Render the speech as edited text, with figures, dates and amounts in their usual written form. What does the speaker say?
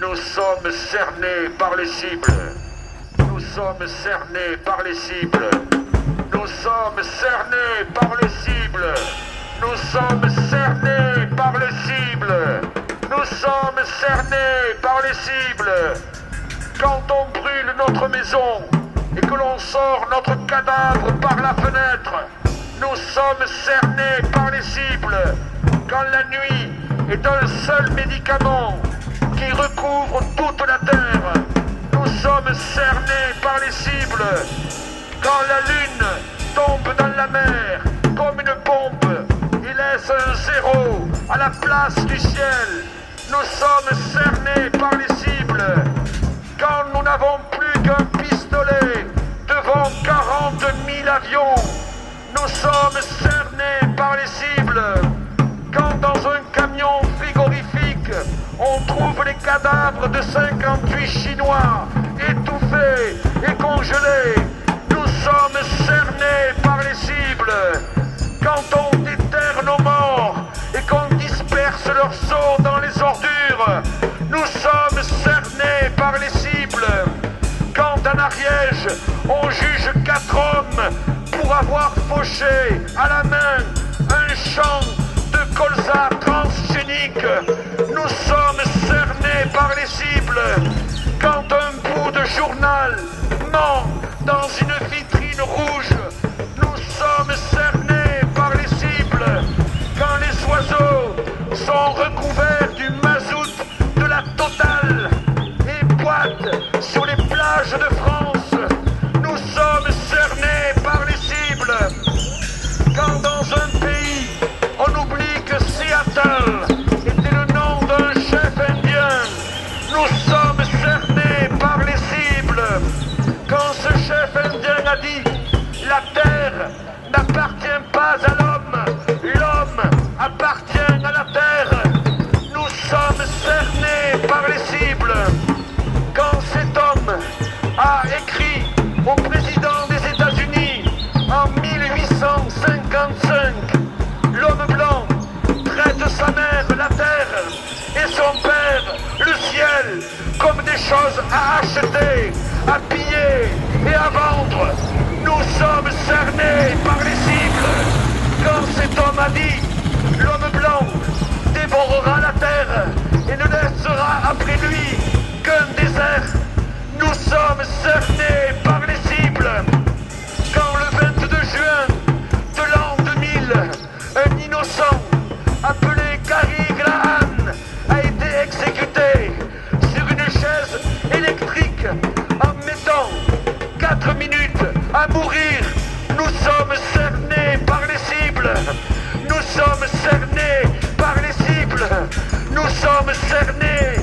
Nous sommes cernés par les cibles. Nous sommes cernés par les cibles. Nous sommes cernés par les cibles. Nous sommes cernés par les cibles. Nous sommes cernés par les cibles. Quand on brûle notre maison et que l'on sort notre cadavre par la fenêtre, nous sommes cernés par les cibles. Quand la nuit est un seul médicament qui recouvre toute la terre, nous sommes cernés par les cibles. Quand la lune tombe dans la mer comme une bombe et laisse un zéro à la place du ciel, nous sommes cernés par les cibles. Quand nous n'avons plus qu'un pistolet devant 40 000 avions, nous sommes cernés par les cibles. Quand dans un camion frigorifique, on trouve les cadavres de 58 Chinois étouffés et congelés, nous sommes cernés par les cibles. Quand on déterre nos morts et qu'on disperse leurs os dans les ordures, nous sommes cernés par les cibles. Quand en Ariège, on juge 4 hommes pour avoir fauché à la main un champ de colza transgénique, nous sommes cernés par les cibles. Quand un bout de journal ment dans une vitrine rouge, nous sommes cernés par les cibles. Quand les oiseaux sont recouverts du mazout de la Total et boitent sur les plages de France, nous sommes cernés par les cibles. Quand dans un pays, on oublie que Seattle était le nom d'un chef indien, nous sommes cernés par les cibles. Quand ce chef indien a dit « La terre n'appartient pas à l'homme, l'homme appartient à la terre », nous sommes cernés par les cibles. Quand cet homme a écrit au président des États-Unis en 1855, l'homme blanc traite sa mère, la terre, et son père, le ciel, comme des choses à acheter, à piller et à vendre, nous sommes cernés par les cibles. Quand cet homme a dit « L'homme blanc dévorera la terre et ne laissera après lui qu'un désert », nous sommes cernés par les cibles. Quand le 22 juin de l'an 2000, un innocent appelé Cary Graham a été exécuté sur une chaise électrique en mettant 4 minutes à mourir, nous sommes cernés par les cibles. Nous sommes cernés par les cibles. Nous sommes cernés